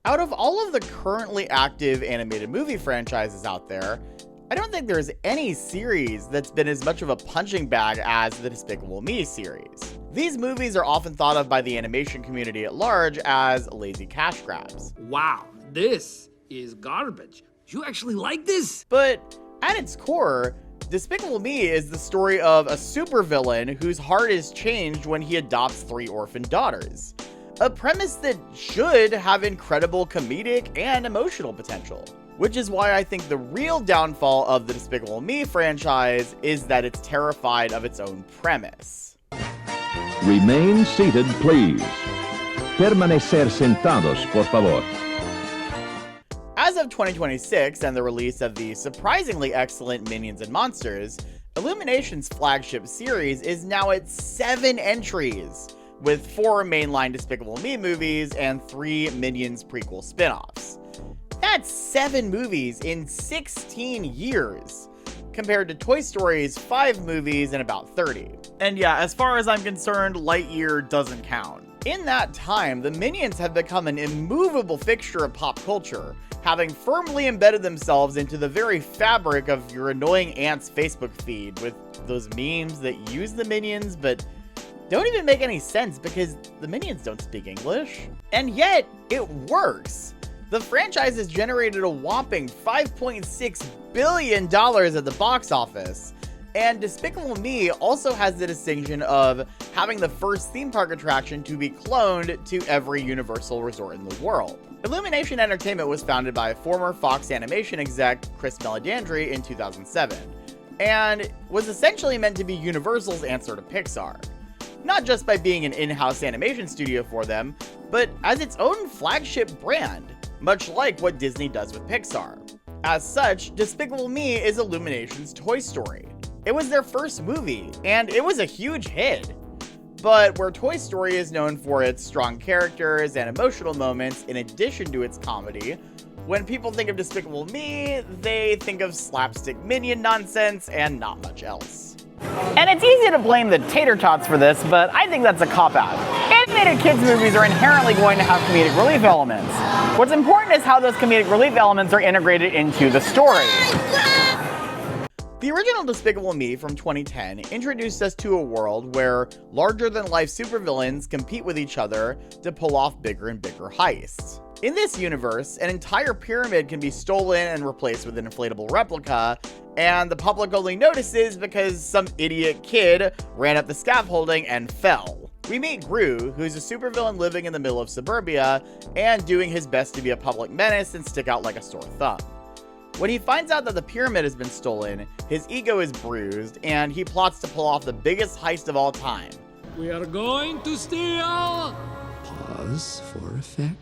Out of all of the currently active animated movie franchises out there, I don't think there's any series that's been as much of a punching bag as the Despicable Me series. These movies are often thought of by the animation community at large as lazy cash grabs. Wow, this is garbage. You actually like this? But at its core, Despicable Me is the story of a supervillain whose heart is changed when he adopts 3 orphan daughters. A premise that should have incredible comedic and emotional potential. Which is why I think the real downfall of the Despicable Me franchise is that it's terrified of its own premise. Remain seated, please. Permanecer sentados, por favor. As of 2026 and the release of the surprisingly excellent Minions and Monsters, Illumination's flagship series is now at 7 entries, with 4 mainline Despicable Me movies and 3 Minions prequel spin-offs. That's 7 movies in 16 years, compared to Toy Story's 5 movies in about 30. And yeah, as far as I'm concerned, Lightyear doesn't count. In that time, the Minions have become an immovable fixture of pop culture, having firmly embedded themselves into the very fabric of your annoying aunt's Facebook feed, with those memes that use the Minions but don't even make any sense because the Minions don't speak English. And yet, it works. The franchise has generated a whopping $5.6 billion at the box office, and Despicable Me also has the distinction of having the first theme park attraction to be cloned to every Universal resort in the world. Illumination Entertainment was founded by former Fox Animation exec Chris Meledandri in 2007, and was essentially meant to be Universal's answer to Pixar. Not just by being an in-house animation studio for them, but as its own flagship brand, much like what Disney does with Pixar. As such, Despicable Me is Illumination's Toy Story. It was their first movie, and it was a huge hit. But where Toy Story is known for its strong characters and emotional moments in addition to its comedy, when people think of Despicable Me, they think of slapstick minion nonsense and not much else. And it's easy to blame the tater tots for this, but I think that's a cop-out. Animated kids movies are inherently going to have comedic relief elements. What's important is how those comedic relief elements are integrated into the story. The original Despicable Me from 2010 introduced us to a world where larger-than-life supervillains compete with each other to pull off bigger and bigger heists. In this universe, an entire pyramid can be stolen and replaced with an inflatable replica, and the public only notices because some idiot kid ran up the scaffolding and fell. We meet Gru, who's a supervillain living in the middle of suburbia and doing his best to be a public menace and stick out like a sore thumb. When he finds out that the pyramid has been stolen, his ego is bruised, and he plots to pull off the biggest heist of all time. We are going to steal! Pause for effect.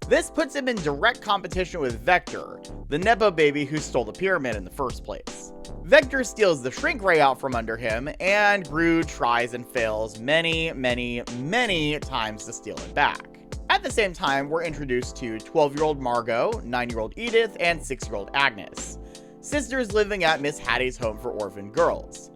This puts him in direct competition with Vector, the Nepo baby who stole the pyramid in the first place. Vector steals the shrink ray out from under him, and Gru tries and fails many times to steal it back. At the same time, we're introduced to 12-year-old Margo, 9-year-old Edith, and 6-year-old Agnes, sisters living at Miss Hattie's home for orphan girls.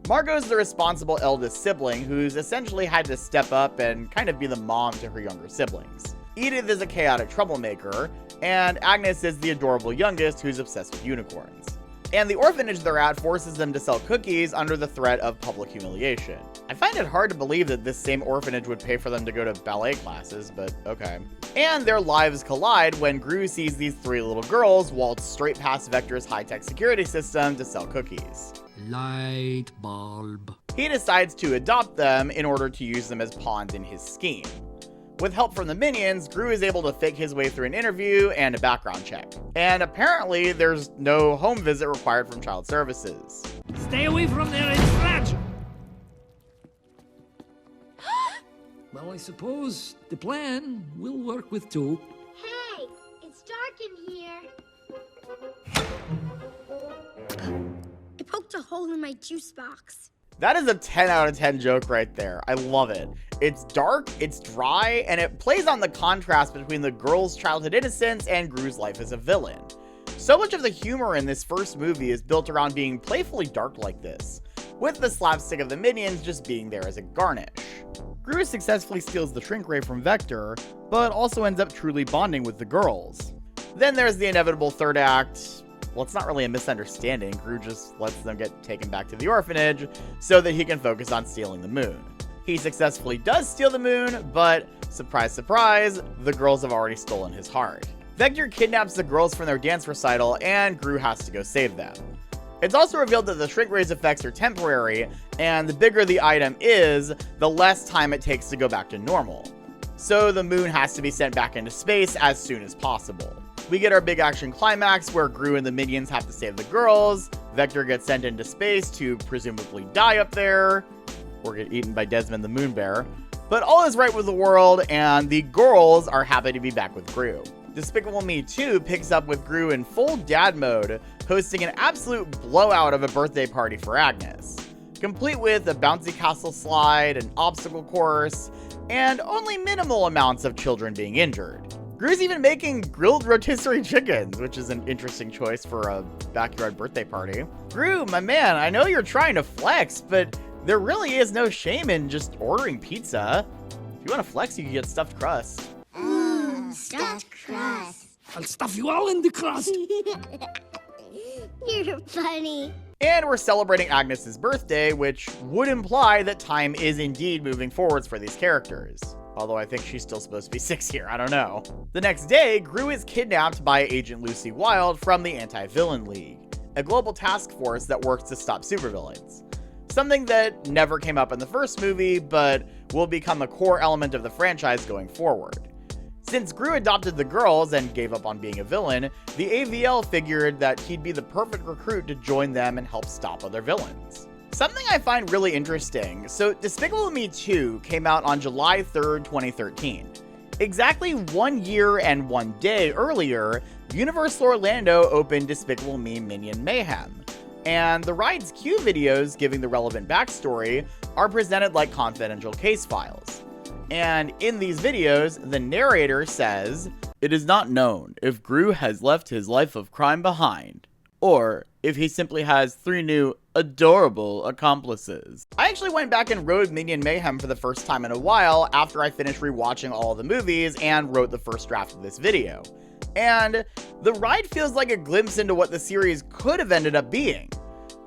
Margo's the responsible eldest sibling who's essentially had to step up and kind of be the mom to her younger siblings. Edith is a chaotic troublemaker, and Agnes is the adorable youngest who's obsessed with unicorns. And the orphanage they're at forces them to sell cookies under the threat of public humiliation. I find it hard to believe that this same orphanage would pay for them to go to ballet classes, but okay. And their lives collide when Gru sees these 3 little girls waltz straight past Vector's high-tech security system to sell cookies. Light bulb. He decides to adopt them in order to use them as pawns in his scheme. With help from the Minions, Gru is able to fake his way through an interview and a background check. And apparently, there's no home visit required from Child Services. Stay away from there, it's fragile. Well, I suppose the plan will work with 2. Hey, it's dark in here. I poked a hole in my juice box. That is a 10 out of 10 joke right there. I love it. It's dark, it's dry, and it plays on the contrast between the girl's childhood innocence and Gru's life as a villain. So much of the humor in this first movie is built around being playfully dark like this, with the slapstick of the Minions just being there as a garnish. Gru successfully steals the shrink ray from Vector, but also ends up truly bonding with the girls. Then there's the inevitable third act. Well, it's not really a misunderstanding. Gru just lets them get taken back to the orphanage so that he can focus on stealing the moon. He successfully does steal the moon, but surprise, surprise, the girls have already stolen his heart. Vector kidnaps the girls from their dance recital, and Gru has to go save them. It's also revealed that the shrink ray's effects are temporary, and the bigger the item is, the less time it takes to go back to normal. So the moon has to be sent back into space as soon as possible. We get our big action climax where Gru and the minions have to save the girls, Vector gets sent into space to presumably die up there, or get eaten by Desmond the Moon Bear. But all is right with the world, and the girls are happy to be back with Gru. Despicable Me 2 picks up with Gru in full dad mode, hosting an absolute blowout of a birthday party for Agnes, complete with a bouncy castle slide, an obstacle course, and only minimal amounts of children being injured. Gru's even making grilled rotisserie chickens, which is an interesting choice for a backyard birthday party. Gru, my man, I know you're trying to flex, but there really is no shame in just ordering pizza. If you want to flex, you can get stuffed crust. Stuffed crust. I'll stuff you all in the crust. You're funny. And we're celebrating Agnes's birthday, which would imply that time is indeed moving forwards for these characters. Although I think she's still supposed to be 6 here, I don't know. The next day, Gru is kidnapped by Agent Lucy Wilde from the Anti-Villain League, a global task force that works to stop supervillains. Something that never came up in the first movie, but will become a core element of the franchise going forward. Since Gru adopted the girls and gave up on being a villain, the AVL figured that he'd be the perfect recruit to join them and help stop other villains. Something I find really interesting, so Despicable Me 2 came out on July 3rd, 2013. Exactly 1 year and 1 day earlier, Universal Orlando opened Despicable Me Minion Mayhem, and the ride's Q videos giving the relevant backstory are presented like confidential case files. And in these videos, the narrator says, "It is not known if Gru has left his life of crime behind, or if he simply has 3 new adorable accomplices." I actually went back and wrote Minion Mayhem for the first time in a while after I finished rewatching all the movies and wrote the first draft of this video. And the ride feels like a glimpse into what the series could have ended up being.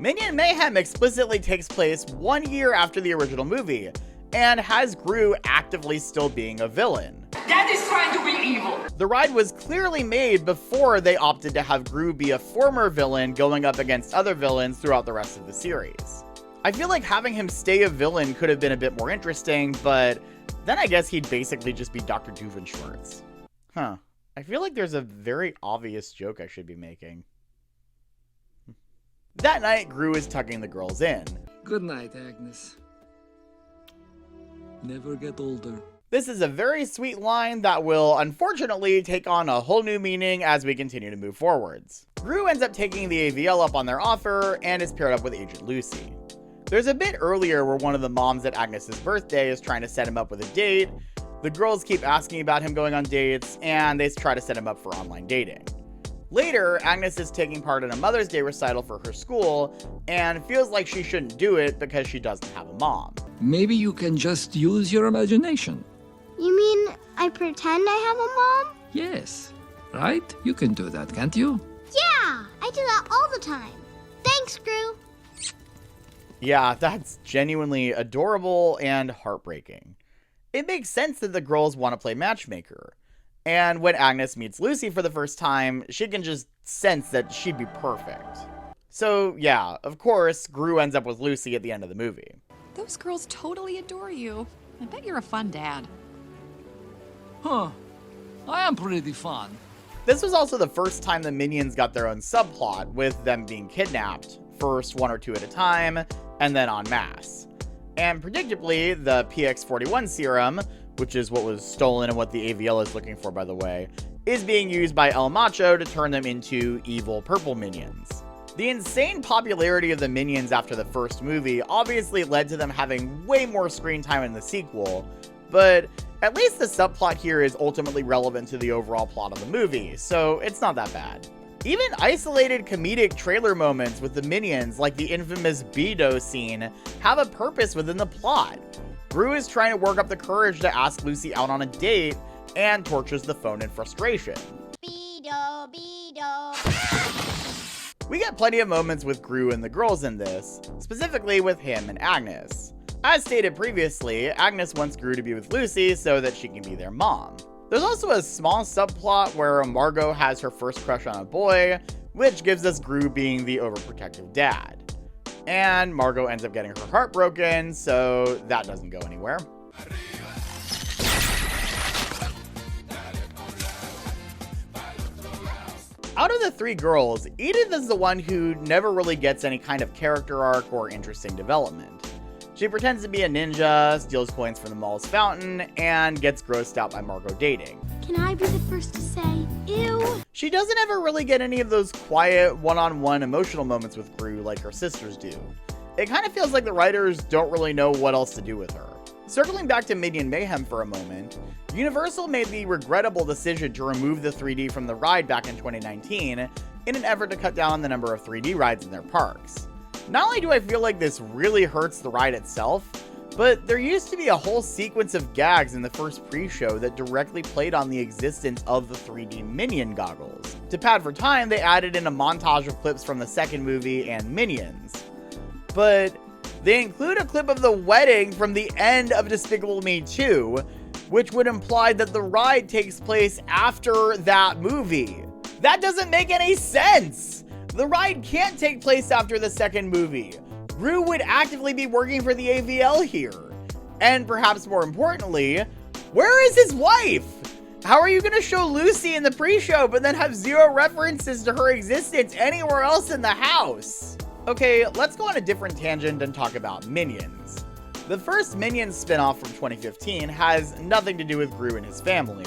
Minion Mayhem explicitly takes place 1 year after the original movie, and has Gru actively still being a villain. That is trying to be evil! The ride was clearly made before they opted to have Gru be a former villain going up against other villains throughout the rest of the series. I feel like having him stay a villain could have been a bit more interesting, but then I guess he'd basically just be Dr. Doofenshmirtz. Huh. I feel like there's a very obvious joke I should be making. That night, Gru is tucking the girls in. Good night, Agnes. Never get older. This is a very sweet line that will unfortunately take on a whole new meaning as we continue to move forwards. Gru ends up taking the AVL up on their offer and is paired up with Agent Lucy. There's a bit earlier where one of the moms at Agnes's birthday is trying to set him up with a date. The girls keep asking about him going on dates, and they try to set him up for online dating. Later, Agnes is taking part in a Mother's Day recital for her school, and feels like she shouldn't do it because she doesn't have a mom. Maybe you can just use your imagination. You mean I pretend I have a mom? Yes, right? You can do that, can't you? Yeah, I do that all the time. Thanks, Gru. Yeah, that's genuinely adorable and heartbreaking. It makes sense that the girls want to play matchmaker. And when Agnes meets Lucy for the first time, she can just sense that she'd be perfect. So yeah, of course, Gru ends up with Lucy at the end of the movie. Those girls totally adore you. I bet you're a fun dad. Huh. I am pretty fun. This was also the first time the Minions got their own subplot, with them being kidnapped, first 1 or 2 at a time, and then en masse. And predictably, the PX41 serum, which is what was stolen and what the AVL is looking for, by the way, is being used by El Macho to turn them into evil purple minions. The insane popularity of the Minions after the first movie obviously led to them having way more screen time in the sequel, but at least the subplot here is ultimately relevant to the overall plot of the movie, so it's not that bad. Even isolated comedic trailer moments with the Minions, like the infamous Beto scene, have a purpose within the plot. Gru is trying to work up the courage to ask Lucy out on a date and torches the phone in frustration. Beedo, beedo. We get plenty of moments with Gru and the girls in this, specifically with him and Agnes. As stated previously, Agnes wants Gru to be with Lucy so that she can be their mom. There's also a small subplot where Margo has her first crush on a boy, which gives us Gru being the overprotective dad. And Margo ends up getting her heart broken, so that doesn't go anywhere. Out of the three girls, Edith is the one who never really gets any kind of character arc or interesting development. She pretends to be a ninja, steals coins from the mall's fountain, and gets grossed out by Margo dating. Can I be the first to say, ew? She doesn't ever really get any of those quiet, one-on-one emotional moments with Gru like her sisters do. It kind of feels like the writers don't really know what else to do with her. Circling back to Minion Mayhem for a moment, Universal made the regrettable decision to remove the 3D from the ride back in 2019 in an effort to cut down on the number of 3D rides in their parks. Not only do I feel like this really hurts the ride itself, but there used to be a whole sequence of gags in the first pre-show that directly played on the existence of the 3D Minion goggles. To pad for time, they added in a montage of clips from the second movie and Minions. But they include a clip of the wedding from the end of Despicable Me 2, which would imply that the ride takes place after that movie. That doesn't make any sense! The ride can't take place after the second movie. Gru would actively be working for the AVL here. And perhaps more importantly, where is his wife? How are you gonna show Lucy in the pre-show but then have zero references to her existence anywhere else in the house? Okay, let's go on a different tangent and talk about Minions. The first Minions spin-off from 2015 has nothing to do with Gru and his family.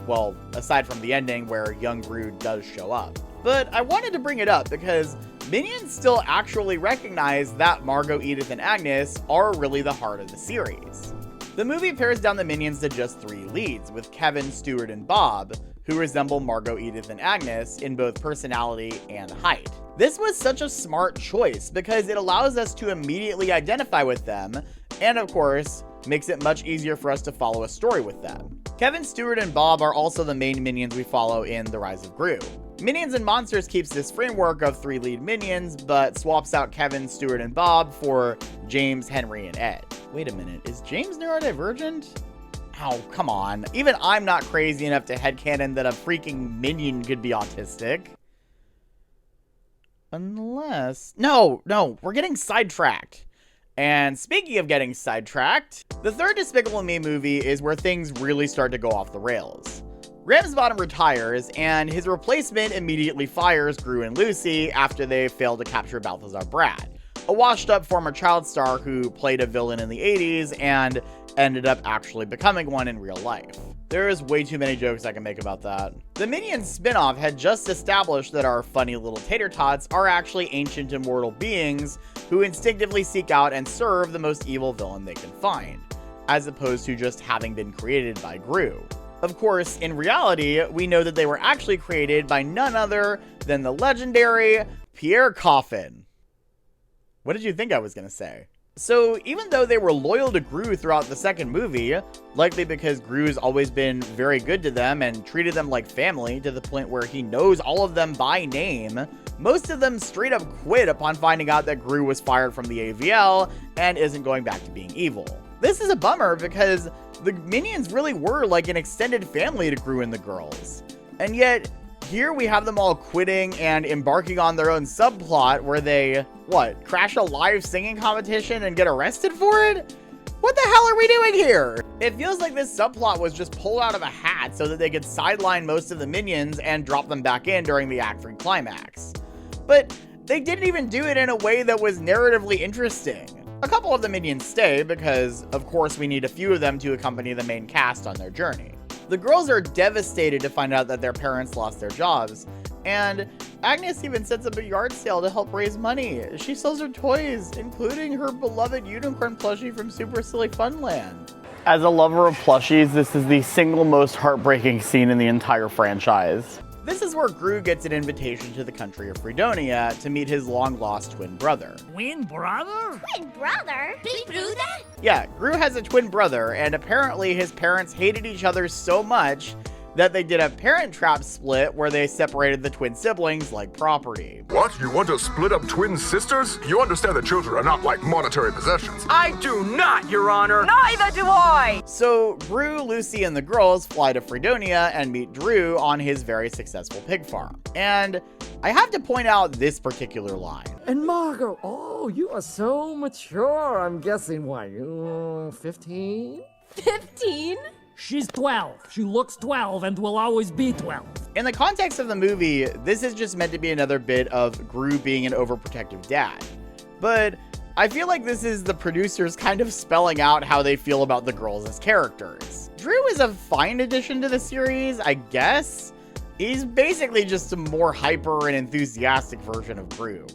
Well, aside from the ending where young Gru does show up. But I wanted to bring it up because Minions still actually recognize that Margo, Edith, and Agnes are really the heart of the series. The movie pares down the Minions to just 3 leads, with Kevin, Stuart, and Bob, who resemble Margo, Edith, and Agnes in both personality and height. This was such a smart choice because it allows us to immediately identify with them, and of course, makes it much easier for us to follow a story with them. Kevin, Stuart, and Bob are also the main minions we follow in The Rise of Gru. Minions and Monsters keeps this framework of 3 lead minions, but swaps out Kevin, Stuart, and Bob for James, Henry, and Ed. Wait a minute, is James neurodivergent? Oh, come on. Even I'm not crazy enough to headcanon that a freaking minion could be autistic. Unless... No, we're getting sidetracked. And speaking of getting sidetracked, the third Despicable Me movie is where things really start to go off the rails. Ramsbottom retires, and his replacement immediately fires Gru and Lucy after they fail to capture Balthazar Brad, a washed-up former child star who played a villain in the 80s and ended up actually becoming one in real life. There's way too many jokes I can make about that. The Minions spin-off had just established that our funny little tater tots are actually ancient immortal beings who instinctively seek out and serve the most evil villain they can find, as opposed to just having been created by Gru. Of course, in reality, we know that they were actually created by none other than the legendary Pierre Coffin. What did you think I was gonna say? So even though they were loyal to Gru throughout the second movie, likely because Gru's always been very good to them and treated them like family to the point where he knows all of them by name, most of them straight up quit upon finding out that Gru was fired from the AVL and isn't going back to being evil. This is a bummer because the Minions really were like an extended family to Gru and the girls. And yet, here we have them all quitting and embarking on their own subplot where they, crash a live singing competition and get arrested for it? What the hell are we doing here? It feels like this subplot was just pulled out of a hat so that they could sideline most of the Minions and drop them back in during the Act 3 climax. But they didn't even do it in a way that was narratively interesting. A couple of the Minions stay because, of course, we need a few of them to accompany the main cast on their journey. The girls are devastated to find out that their parents lost their jobs, and Agnes even sets up a yard sale to help raise money. She sells her toys, including her beloved unicorn plushie from Super Silly Funland. As a lover of plushies, this is the single most heartbreaking scene in the entire franchise. This is where Gru gets an invitation to the country of Fredonia to meet his long-lost twin brother. Twin brother? Twin brother? Big brother? Yeah, Gru has a twin brother, and apparently his parents hated each other so much that they did a Parent Trap split where they separated the twin siblings like property. What? You want to split up twin sisters? You understand that children are not like monetary possessions. I do not, Your Honor. Neither do I. So Gru, Lucy, and the girls fly to Fredonia and meet Drew on his very successful pig farm. And I have to point out this particular line. And Margo, oh, you are so mature. I'm guessing, what, you 15? 15? She's 12. She looks 12 and will always be 12. In the context of the movie, this is just meant to be another bit of Gru being an overprotective dad. But I feel like this is the producers kind of spelling out how they feel about the girls as characters. Drew is a fine addition to the series, I guess. He's basically just a more hyper and enthusiastic version of Gru,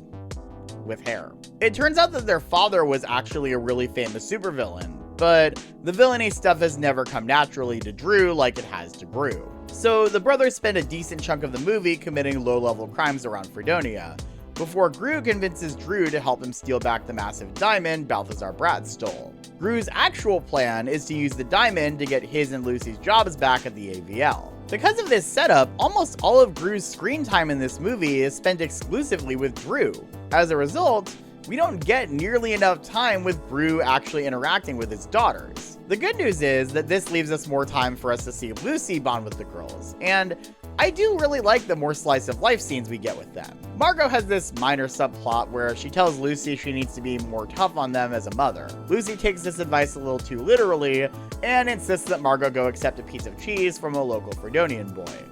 with hair. It turns out that their father was actually a really famous supervillain, but the villainy stuff has never come naturally to Drew like it has to Gru. So the brothers spend a decent chunk of the movie committing low-level crimes around Fredonia, before Gru convinces Drew to help him steal back the massive diamond Balthazar Brat stole. Gru's actual plan is to use the diamond to get his and Lucy's jobs back at the AVL. Because of this setup, almost all of Gru's screen time in this movie is spent exclusively with Drew. As a result, we don't get nearly enough time with Gru actually interacting with his daughters. The good news is that this leaves us more time for us to see Lucy bond with the girls, and I do really like the more slice of life scenes we get with them. Margo has this minor subplot where she tells Lucy she needs to be more tough on them as a mother. Lucy takes this advice a little too literally and insists that Margo go accept a piece of cheese from a local Fredonian boy.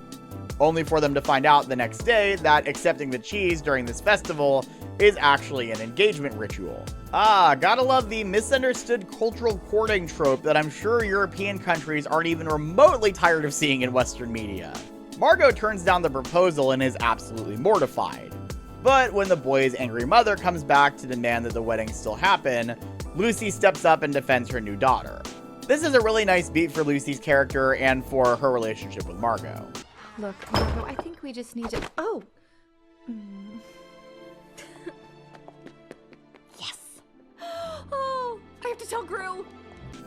Only for them to find out the next day that accepting the cheese during this festival is actually an engagement ritual. Ah, gotta love the misunderstood cultural courting trope that I'm sure European countries aren't even remotely tired of seeing in Western media. Margo turns down the proposal and is absolutely mortified. But when the boy's angry mother comes back to demand that the wedding still happen, Lucy steps up and defends her new daughter. This is a really nice beat for Lucy's character and for her relationship with Margo. Look, Margo, I think we just need to... Oh! Yes! Oh, I have to tell Gru!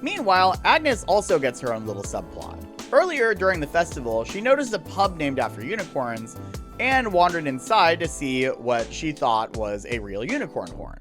Meanwhile, Agnes also gets her own little subplot. Earlier during the festival, she noticed a pub named after unicorns and wandered inside to see what she thought was a real unicorn horn.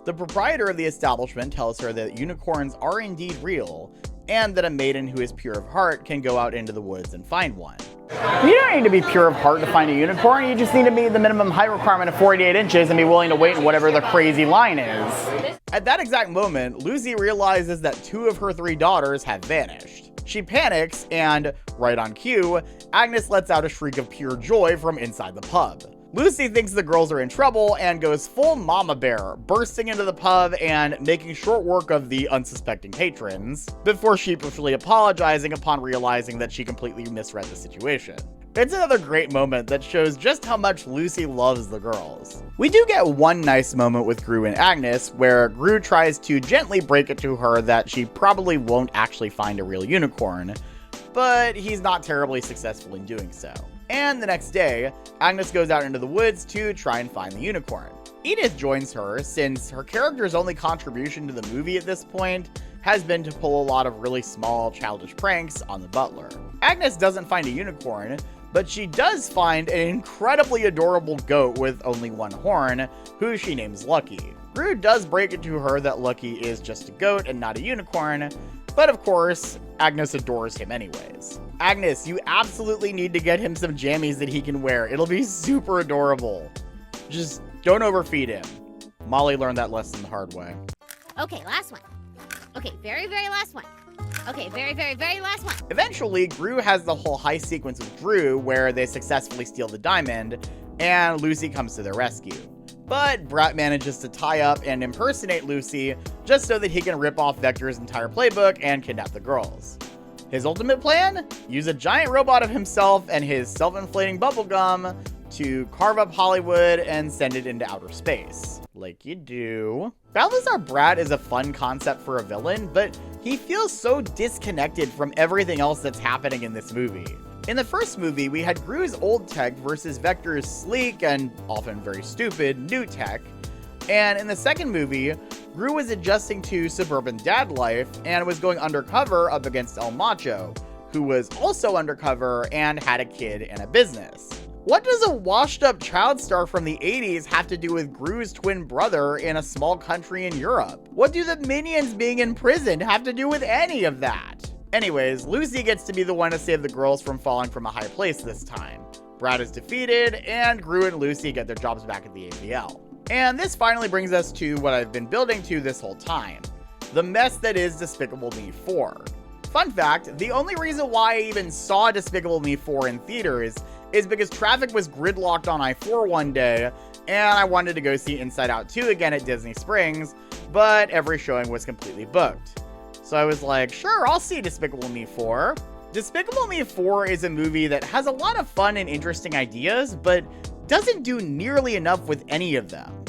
The proprietor of the establishment tells her that unicorns are indeed real, and that a maiden who is pure of heart can go out into the woods and find one. You don't need to be pure of heart to find a unicorn, you just need to meet the minimum height requirement of 48 inches and be willing to wait in whatever the crazy line is. At that exact moment, Lucy realizes that 2 of her 3 daughters have vanished. She panics, and, right on cue, Agnes lets out a shriek of pure joy from inside the pub. Lucy thinks the girls are in trouble and goes full mama bear, bursting into the pub and making short work of the unsuspecting patrons, before sheepishly apologizing upon realizing that she completely misread the situation. It's another great moment that shows just how much Lucy loves the girls. We do get one nice moment with Gru and Agnes, where Gru tries to gently break it to her that she probably won't actually find a real unicorn, but he's not terribly successful in doing so. And the next day, Agnes goes out into the woods to try and find the unicorn. Edith joins her, since her character's only contribution to the movie at this point has been to pull a lot of really small, childish pranks on the butler. Agnes doesn't find a unicorn, but she does find an incredibly adorable goat with only one horn, who she names Lucky. Gru does break it to her that Lucky is just a goat and not a unicorn, but of course, Agnes adores him anyways. Agnes, you absolutely need to get him some jammies that he can wear. It'll be super adorable. Just don't overfeed him. Molly learned that lesson the hard way. Okay, last one. Okay, very, very last one. Okay, very, very, very last one. Eventually, Gru has the whole heist sequence with Drew where they successfully steal the diamond, and Lucy comes to their rescue. But Brat manages to tie up and impersonate Lucy just so that he can rip off Vector's entire playbook and kidnap the girls. His ultimate plan? Use a giant robot of himself and his self-inflating bubblegum to carve up Hollywood and send it into outer space. Like you do. Balthazar Brat is a fun concept for a villain, but he feels so disconnected from everything else that's happening in this movie. In the first movie, we had Gru's old tech versus Vector's sleek and often very stupid new tech. And in the second movie, Gru was adjusting to suburban dad life and was going undercover up against El Macho, who was also undercover and had a kid and a business. What does a washed-up child star from the 80s have to do with Gru's twin brother in a small country in Europe? What do the minions being imprisoned have to do with any of that? Anyways, Lucy gets to be the one to save the girls from falling from a high place this time. Brad is defeated, and Gru and Lucy get their jobs back at the AVL. And this finally brings us to what I've been building to this whole time. The mess that is Despicable Me 4. Fun fact, the only reason why I even saw Despicable Me 4 in theaters is because traffic was gridlocked on I-4 one day, and I wanted to go see Inside Out 2 again at Disney Springs, but every showing was completely booked. So I was like, sure, I'll see Despicable Me 4. Despicable Me 4 is a movie that has a lot of fun and interesting ideas, but doesn't do nearly enough with any of them.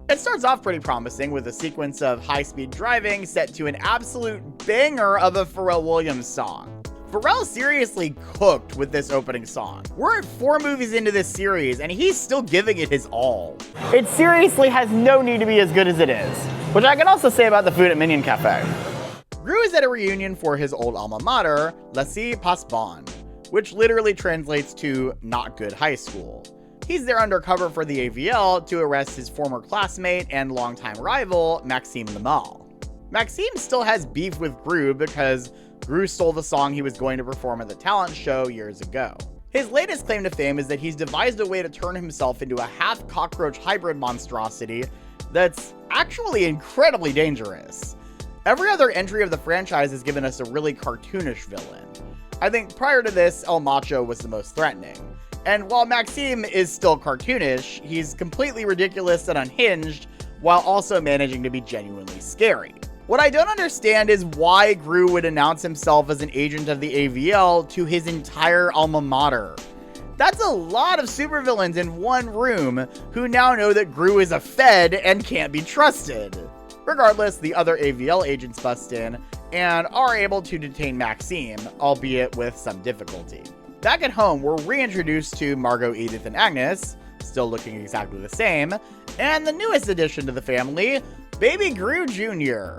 It starts off pretty promising with a sequence of high-speed driving set to an absolute banger of a Pharrell Williams song. Pharrell seriously cooked with this opening song. We're 4 movies into this series, and he's still giving it his all. It seriously has no need to be as good as it is, which I can also say about the food at Minion Cafe. Gru is at a reunion for his old alma mater, Laissez Pas Bon, which literally translates to not good high school. He's there undercover for the AVL to arrest his former classmate and longtime rival, Maxime Lamal. Maxime still has beef with Gru because Gru stole the song he was going to perform at the talent show years ago. His latest claim to fame is that he's devised a way to turn himself into a half-cockroach hybrid monstrosity that's actually incredibly dangerous. Every other entry of the franchise has given us a really cartoonish villain. I think prior to this, El Macho was the most threatening. And while Maxime is still cartoonish, he's completely ridiculous and unhinged, while also managing to be genuinely scary. What I don't understand is why Gru would announce himself as an agent of the AVL to his entire alma mater. That's a lot of supervillains in one room who now know that Gru is a Fed and can't be trusted. Regardless, the other AVL agents bust in and are able to detain Maxime, albeit with some difficulty. Back at home, we're reintroduced to Margo, Edith, and Agnes, still looking exactly the same, and the newest addition to the family, Baby Gru Jr.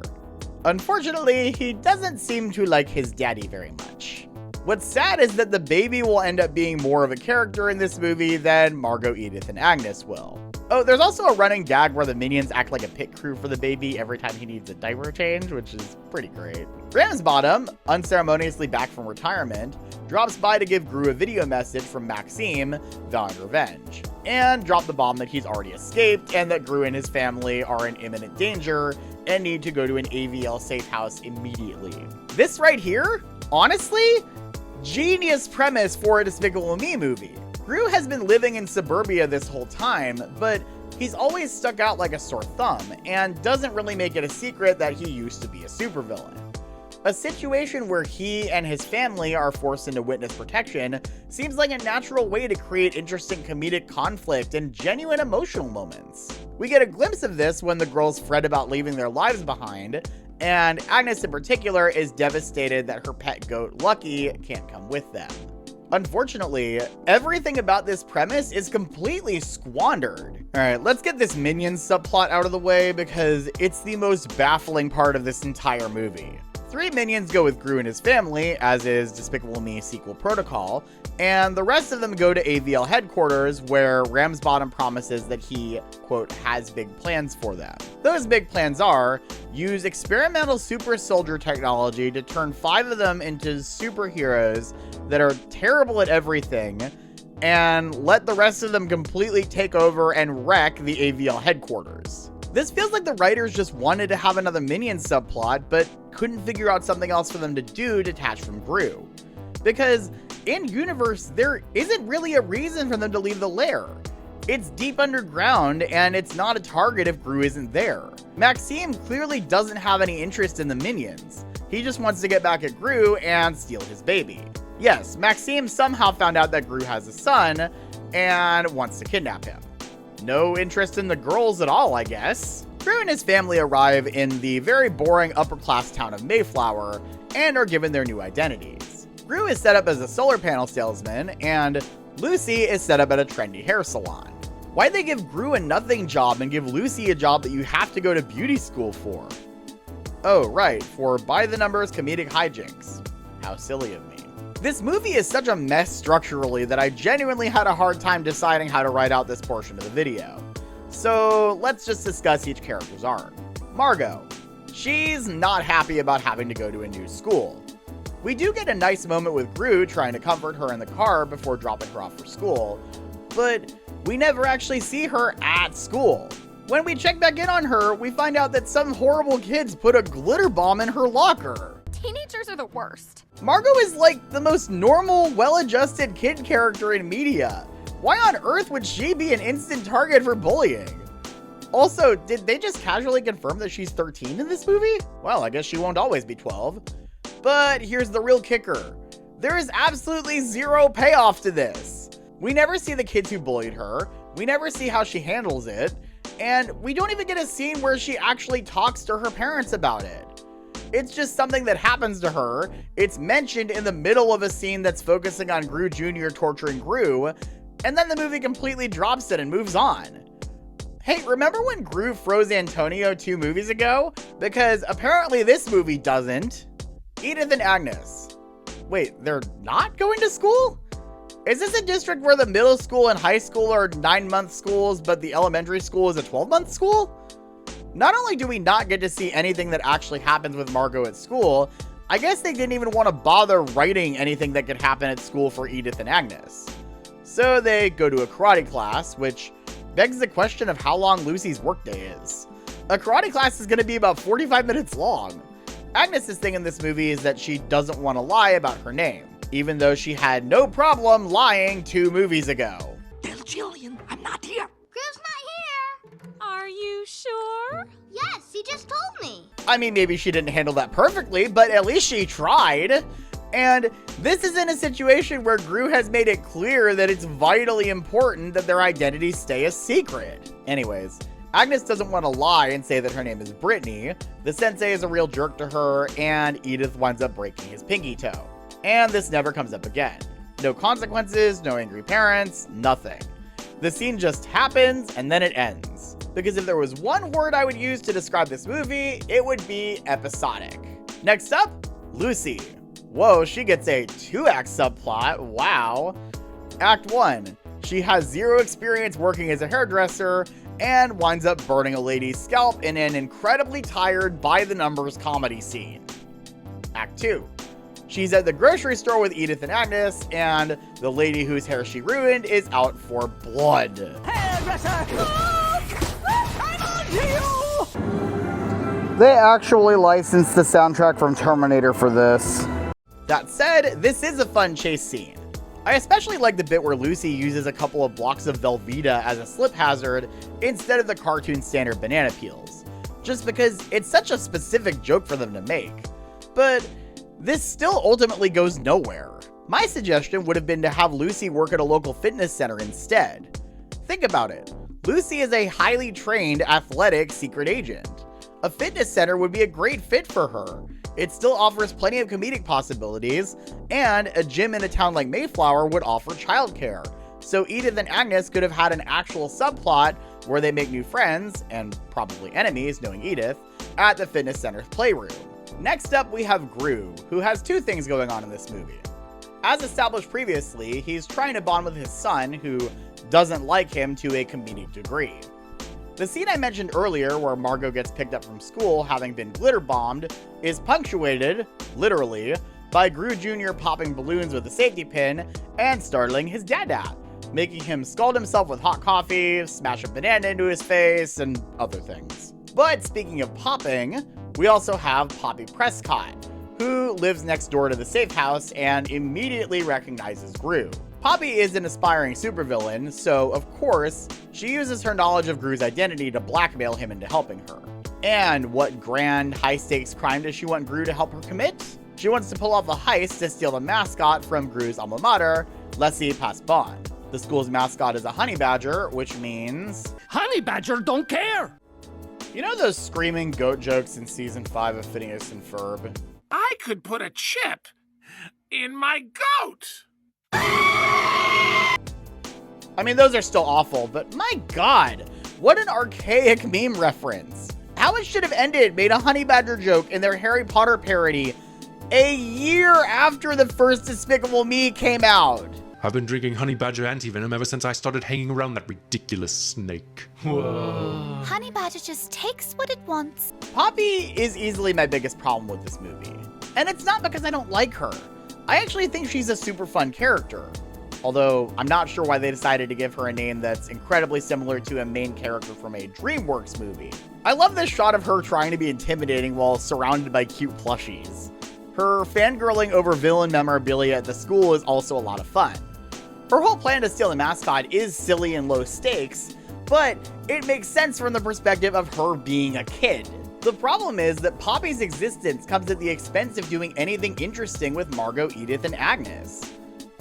Unfortunately, he doesn't seem to like his daddy very much. What's sad is that the baby will end up being more of a character in this movie than Margo, Edith, and Agnes will. Oh, there's also a running gag where the minions act like a pit crew for the baby every time he needs a diaper change, which is pretty great. Ramsbottom, unceremoniously back from retirement, drops by to give Gru a video message from Maxime, vowing revenge, and drop the bomb that he's already escaped and that Gru and his family are in imminent danger and need to go to an AVL safe house immediately. This right here, honestly, genius premise for a Despicable Me movie. Gru has been living in suburbia this whole time, but he's always stuck out like a sore thumb, and doesn't really make it a secret that he used to be a supervillain. A situation where he and his family are forced into witness protection seems like a natural way to create interesting comedic conflict and genuine emotional moments. We get a glimpse of this when the girls fret about leaving their lives behind, and Agnes in particular is devastated that her pet goat Lucky can't come with them. Unfortunately, everything about this premise is completely squandered. Alright, let's get this Minions subplot out of the way because it's the most baffling part of this entire movie. 3 minions go with Gru and his family, as is Despicable Me sequel protocol, and the rest of them go to AVL headquarters where Ramsbottom promises that he, quote, has big plans for them. Those big plans are, use experimental super soldier technology to turn 5 of them into superheroes that are terrible at everything, and let the rest of them completely take over and wreck the AVL headquarters. This feels like the writers just wanted to have another Minion subplot, but couldn't figure out something else for them to do detached from Gru. Because in-universe, there isn't really a reason for them to leave the lair. It's deep underground, and it's not a target if Gru isn't there. Maxime clearly doesn't have any interest in the Minions. He just wants to get back at Gru and steal his baby. Yes, Maxime somehow found out that Gru has a son, and wants to kidnap him. No interest in the girls at all, I guess. Gru and his family arrive in the very boring upper-class town of Mayflower, and are given their new identities. Gru is set up as a solar panel salesman, and Lucy is set up at a trendy hair salon. Why'd they give Gru a nothing job and give Lucy a job that you have to go to beauty school for? Oh, right, for by-the-numbers comedic hijinks. How silly of me. This movie is such a mess structurally that I genuinely had a hard time deciding how to write out this portion of the video. So let's just discuss each character's arc. Margo. She's not happy about having to go to a new school. We do get a nice moment with Gru trying to comfort her in the car before dropping her off for school, but we never actually see her at school. When we check back in on her, we find out that some horrible kids put a glitter bomb in her locker. Teenagers are the worst. Margo is like the most normal, well-adjusted kid character in media. Why on earth would she be an instant target for bullying? Also, did they just casually confirm that she's 13 in this movie? Well, I guess she won't always be 12. But here's the real kicker. There is absolutely zero payoff to this. We never see the kids who bullied her, we never see how she handles it, and we don't even get a scene where she actually talks to her parents about it. It's just something that happens to her, it's mentioned in the middle of a scene that's focusing on Gru Jr. torturing Gru, and then the movie completely drops it and moves on. Hey, remember when Gru froze Antonio 2 movies ago? Because apparently this movie doesn't. Edith and Agnes. Wait, they're not going to school? Is this a district where the middle school and high school are 9-month schools, but the elementary school is a 12-month school? Not only do we not get to see anything that actually happens with Margo at school, I guess they didn't even want to bother writing anything that could happen at school for Edith and Agnes. So they go to a karate class, which begs the question of how long Lucy's workday is. A karate class is going to be about 45 minutes long. Agnes' thing in this movie is that she doesn't want to lie about her name, even though she had no problem lying 2 movies ago. Tell Jillian I'm not here. Gru's not here. Are you sure? Yes, he just told me. I mean, maybe she didn't handle that perfectly, but at least she tried. And this is in a situation where Gru has made it clear that it's vitally important that their identities stay a secret. Anyways, Agnes doesn't want to lie and say that her name is Brittany. The sensei is a real jerk to her, and Edith winds up breaking his pinky toe. And this never comes up again. No consequences, no angry parents, nothing. The scene just happens, and then it ends. Because if there was one word I would use to describe this movie, it would be episodic. Next up, Lucy. Whoa, she gets a 2-act subplot, wow. Act 1, she has 0 experience working as a hairdresser and winds up burning a lady's scalp in an incredibly tired by-the-numbers comedy scene. Act 2, she's at the grocery store with Edith and Agnes, and the lady whose hair she ruined is out for blood. They actually licensed the soundtrack from Terminator for this. That said, this is a fun chase scene. I especially like the bit where Lucy uses a couple of blocks of Velveeta as a slip hazard instead of the cartoon standard banana peels, just because it's such a specific joke for them to make. But this still ultimately goes nowhere. My suggestion would have been to have Lucy work at a local fitness center instead. Think about it. Lucy is a highly trained, athletic secret agent. A fitness center would be a great fit for her. It still offers plenty of comedic possibilities, and a gym in a town like Mayflower would offer childcare. So Edith and Agnes could have had an actual subplot where they make new friends, and probably enemies, knowing Edith, at the fitness center's playroom. Next up, we have Gru, who has 2 things going on in this movie. As established previously, he's trying to bond with his son, who doesn't like him to a comedic degree. The scene I mentioned earlier, where Margo gets picked up from school having been glitter bombed, is punctuated, literally, by Gru Jr. popping balloons with a safety pin and startling his dad, making him scald himself with hot coffee, smash a banana into his face, and other things. But speaking of popping, we also have Poppy Prescott, who lives next door to the safe house and immediately recognizes Gru. Poppy is an aspiring supervillain, so of course, she uses her knowledge of Gru's identity to blackmail him into helping her. And what grand, high-stakes crime does she want Gru to help her commit? She wants to pull off a heist to steal the mascot from Gru's alma mater, Laissez Passe Bond. The school's mascot is a honey badger, which means... Honey Badger don't care. You know those screaming goat jokes in season 5 of Phineas and Ferb? I could put a chip in my goat! I mean, those are still awful, but my god, what an archaic meme reference. How it should have ended made a honey badger joke in their Harry Potter parody a year after the first Despicable Me came out. I've been drinking honey badger antivenom ever since I started hanging around that ridiculous snake. Whoa. Honey badger just takes what it wants. Poppy is easily my biggest problem with this movie. And it's not because I don't like her. I actually think she's a super fun character. Although, I'm not sure why they decided to give her a name that's incredibly similar to a main character from a DreamWorks movie. I love this shot of her trying to be intimidating while surrounded by cute plushies. Her fangirling over villain memorabilia at the school is also a lot of fun. Her whole plan to steal the mascot is silly and low stakes, but it makes sense from the perspective of her being a kid. The problem is that Poppy's existence comes at the expense of doing anything interesting with Margo, Edith, and Agnes.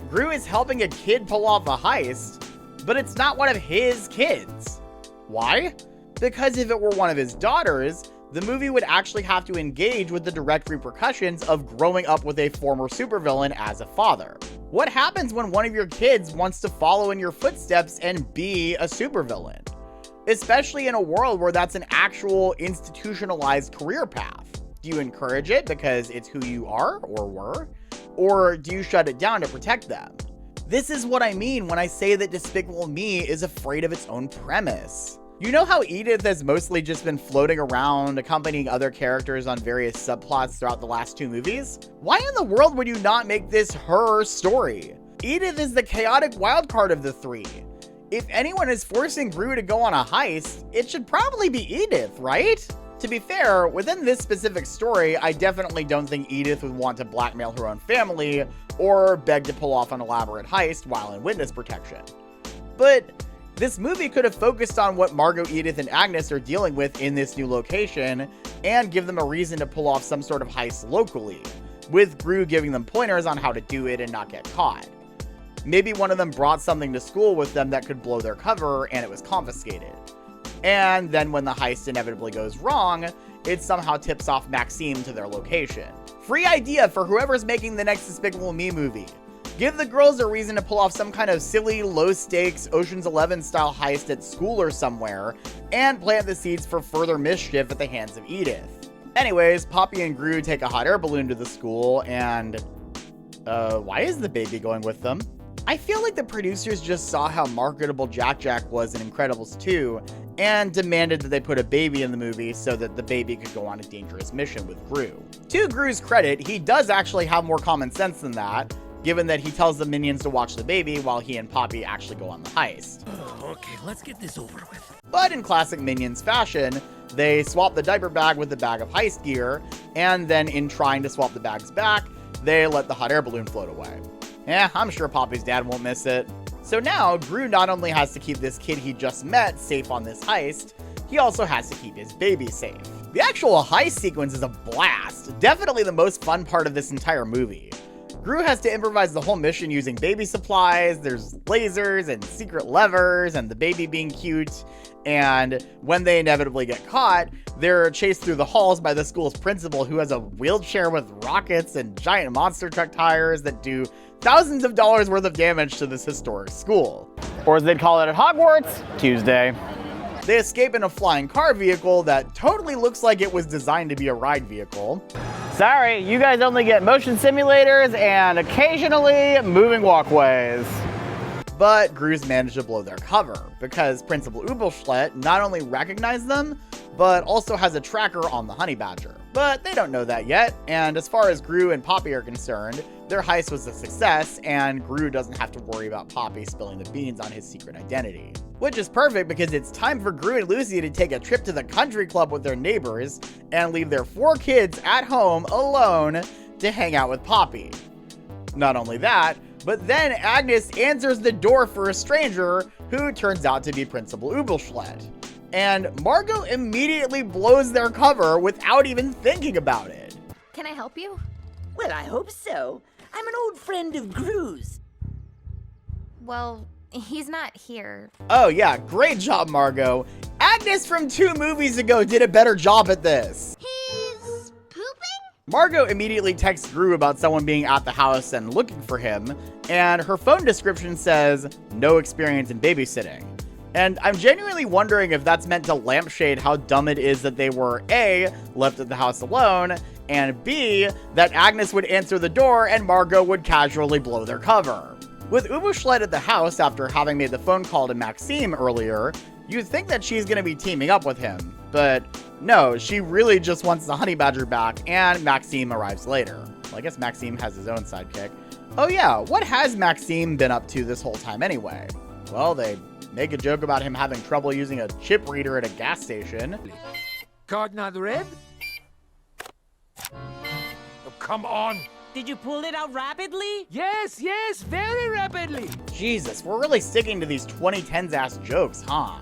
Gru is helping a kid pull off a heist, but it's not one of his kids. Why? Because if it were one of his daughters, the movie would actually have to engage with the direct repercussions of growing up with a former supervillain as a father. What happens when one of your kids wants to follow in your footsteps and be a supervillain? Especially in a world where that's an actual institutionalized career path. Do you encourage it because it's who you are or were? Or do you shut it down to protect them? This is what I mean when I say that Despicable Me is afraid of its own premise. You know how Edith has mostly just been floating around, accompanying other characters on various subplots throughout the last two movies? Why in the world would you not make this her story? Edith is the chaotic wildcard of the three. If anyone is forcing Gru to go on a heist, it should probably be Edith, right? To be fair, within this specific story, I definitely don't think Edith would want to blackmail her own family or beg to pull off an elaborate heist while in witness protection. But this movie could have focused on what Margo, Edith, and Agnes are dealing with in this new location and give them a reason to pull off some sort of heist locally, with Gru giving them pointers on how to do it and not get caught. Maybe one of them brought something to school with them that could blow their cover and it was confiscated. And then when the heist inevitably goes wrong, it somehow tips off Maxime to their location. Free idea for whoever's making the next Despicable Me movie. Give the girls a reason to pull off some kind of silly, low-stakes, Ocean's 11 style heist at school or somewhere, and plant the seeds for further mischief at the hands of Edith. Anyways, Poppy and Gru take a hot air balloon to the school, and why is the baby going with them? I feel like the producers just saw how marketable Jack was in Incredibles 2 and demanded that they put a baby in the movie so that the baby could go on a dangerous mission with Gru. To Gru's credit, he does actually have more common sense than that, given that he tells the minions to watch the baby while he and Poppy actually go on the heist. Okay, let's get this over with. But in classic Minions fashion, they swap the diaper bag with the bag of heist gear, and then in trying to swap the bags back, they let the hot air balloon float away. Yeah, I'm sure Poppy's dad won't miss it. So now, Gru not only has to keep this kid he just met safe on this heist, he also has to keep his baby safe. The actual heist sequence is a blast, definitely the most fun part of this entire movie. Gru has to improvise the whole mission using baby supplies, there's lasers and secret levers and the baby being cute, and when they inevitably get caught, they're chased through the halls by the school's principal who has a wheelchair with rockets and giant monster truck tires that do thousands of dollars worth of damage to this historic school. Or as they'd call it at Hogwarts, Tuesday. They escape in a flying car vehicle that totally looks like it was designed to be a ride vehicle. Sorry, you guys only get motion simulators and occasionally moving walkways. But Gru's managed to blow their cover because Principal Ubelschlett not only recognized them, but also has a tracker on the honey badger. But they don't know that yet, and as far as Gru and Poppy are concerned, their heist was a success, and Gru doesn't have to worry about Poppy spilling the beans on his secret identity. Which is perfect because it's time for Gru and Lucy to take a trip to the country club with their neighbors and leave their 4 kids at home alone to hang out with Poppy. Not only that, but then Agnes answers the door for a stranger who turns out to be Principal Ubelschlett. And Margo immediately blows their cover without even thinking about it. Can I help you? Well, I hope so. I'm an old friend of Gru's. Well, he's not here. Oh yeah, great job, Margo. Agnes from 2 movies ago did a better job at this. He's pooping? Margo immediately texts Gru about someone being at the house and looking for him, and her phone description says, no experience in babysitting. And I'm genuinely wondering if that's meant to lampshade how dumb it is that they were A, left at the house alone, and B, that Agnes would answer the door and Margo would casually blow their cover. With Ubuschlet at the house after having made the phone call to Maxime earlier, you'd think that she's going to be teaming up with him, but no, she really just wants the honey badger back, and Maxime arrives later. Well, I guess Maxime has his own sidekick. Oh yeah, what has Maxime been up to this whole time anyway? Well, they make a joke about him having trouble using a chip reader at a gas station. Card not red? Oh, come on. Did you pull it out rapidly? Yes, very rapidly. Jesus, we're really sticking to these 2010s ass jokes, huh?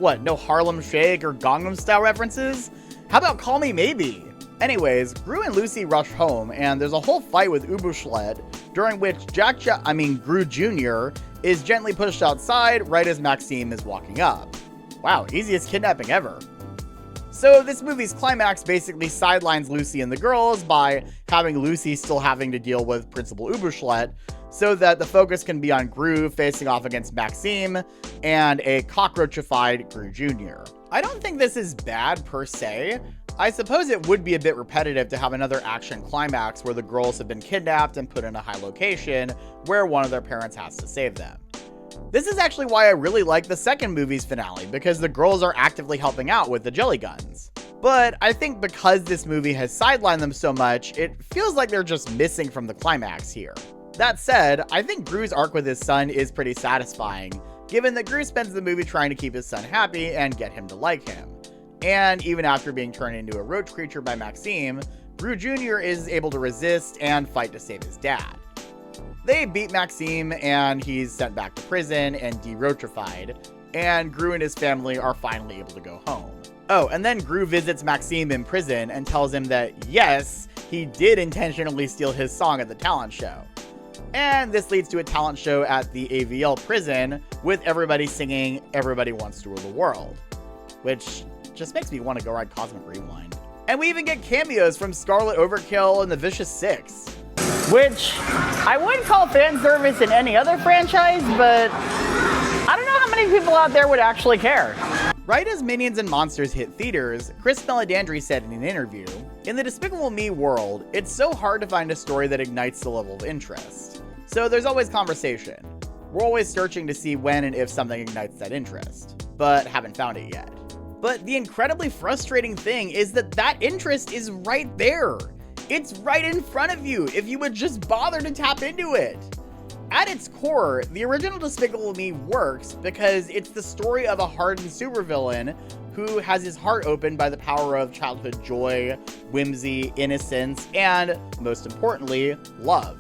What, no Harlem Shake or Gangnam Style references? How about Call Me Maybe? Anyways, Gru and Lucy rush home, and there's a whole fight with Ubuschlet, during which Gru Jr. is gently pushed outside right as Maxime is walking up. Wow, easiest kidnapping ever. So this movie's climax basically sidelines Lucy and the girls by having Lucy still having to deal with Principal Ubuschlet, so that the focus can be on Gru facing off against Maxime and a cockroachified Gru Jr. I don't think this is bad per se. I suppose it would be a bit repetitive to have another action climax where the girls have been kidnapped and put in a high location where one of their parents has to save them. This is actually why I really like the second movie's finale, because the girls are actively helping out with the jelly guns. But I think because this movie has sidelined them so much, it feels like they're just missing from the climax here. That said, I think Gru's arc with his son is pretty satisfying, given that Gru spends the movie trying to keep his son happy and get him to like him. And even after being turned into a roach creature by Maxime, Gru Jr. is able to resist and fight to save his dad. They beat Maxime and he's sent back to prison and de-roachified, and Gru and his family are finally able to go home. Oh, and then Gru visits Maxime in prison and tells him that yes, he did intentionally steal his song at the talent show. And this leads to a talent show at the AVL prison with everybody singing Everybody Wants to Rule the World, which just makes me want to go ride Cosmic Rewind. And we even get cameos from Scarlet Overkill and the Vicious Six, which I would call fan service in any other franchise, but I don't know how many people out there would actually care. Right as Minions and Monsters hit theaters, Chris Meledandri said in an interview, "In the Despicable Me world, it's so hard to find a story that ignites the level of interest. So there's always conversation. We're always searching to see when and if something ignites that interest, but haven't found it yet. But the incredibly frustrating thing is that that interest is right there. It's right in front of you if you would just bother to tap into it." At its core, the original Despicable Me works because it's the story of a hardened supervillain who has his heart opened by the power of childhood joy, whimsy, innocence, and, most importantly, love.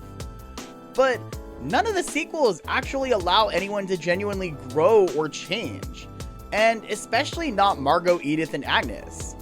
But none of the sequels actually allow anyone to genuinely grow or change, and especially not Margo, Edith, and Agnes.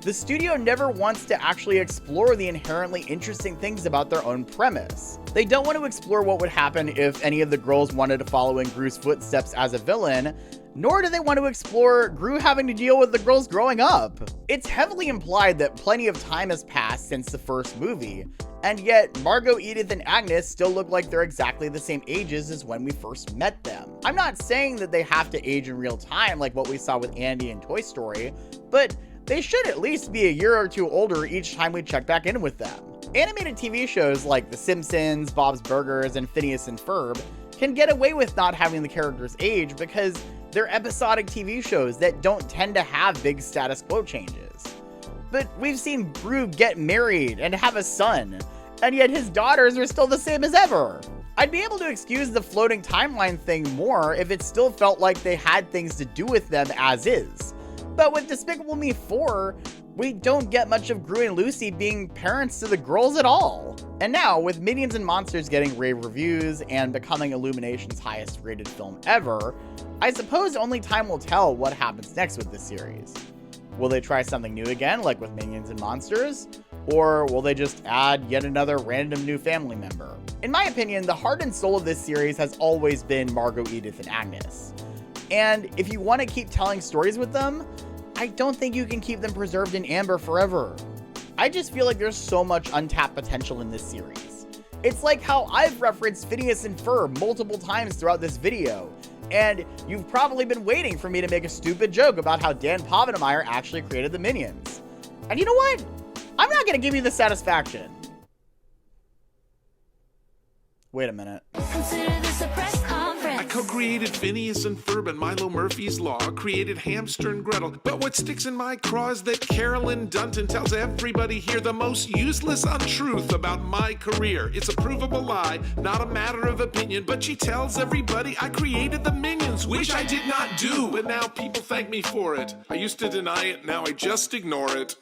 The studio never wants to actually explore the inherently interesting things about their own premise. They don't want to explore what would happen if any of the girls wanted to follow in Gru's footsteps as a villain, nor do they want to explore Gru having to deal with the girls growing up. It's heavily implied that plenty of time has passed since the first movie, and yet Margo, Edith, and Agnes still look like they're exactly the same ages as when we first met them. I'm not saying that they have to age in real time like what we saw with Andy in Toy Story, but they should at least be a year or two older each time we check back in with them. Animated TV shows like The Simpsons, Bob's Burgers, and Phineas and Ferb can get away with not having the characters age because they're episodic TV shows that don't tend to have big status quo changes. But we've seen Gru get married and have a son, and yet his daughters are still the same as ever. I'd be able to excuse the floating timeline thing more if it still felt like they had things to do with them as is. But with Despicable Me 4, we don't get much of Gru and Lucy being parents to the girls at all. And now, with Minions and Monsters getting rave reviews and becoming Illumination's highest rated film ever, I suppose only time will tell what happens next with this series. Will they try something new again, like with Minions and Monsters? Or will they just add yet another random new family member? In my opinion, the heart and soul of this series has always been Margo, Edith, and Agnes. And if you want to keep telling stories with them, I don't think you can keep them preserved in amber forever. I just feel like there's so much untapped potential in this series. It's like how I've referenced Phineas and Ferb multiple times throughout this video, and you've probably been waiting for me to make a stupid joke about how Dan Povenmire actually created the Minions. And you know what? I'm not gonna give you the satisfaction. Wait a minute. Consider this a press conference. I co-created Phineas and Ferb and Milo Murphy's Law, created Hamster and Gretel. But what sticks in my craw is that Carolyn Dunton tells everybody here the most useless untruth about my career. It's a provable lie, not a matter of opinion, but she tells everybody I created the Minions, which I did not do, but now people thank me for it. I used to deny it, now I just ignore it.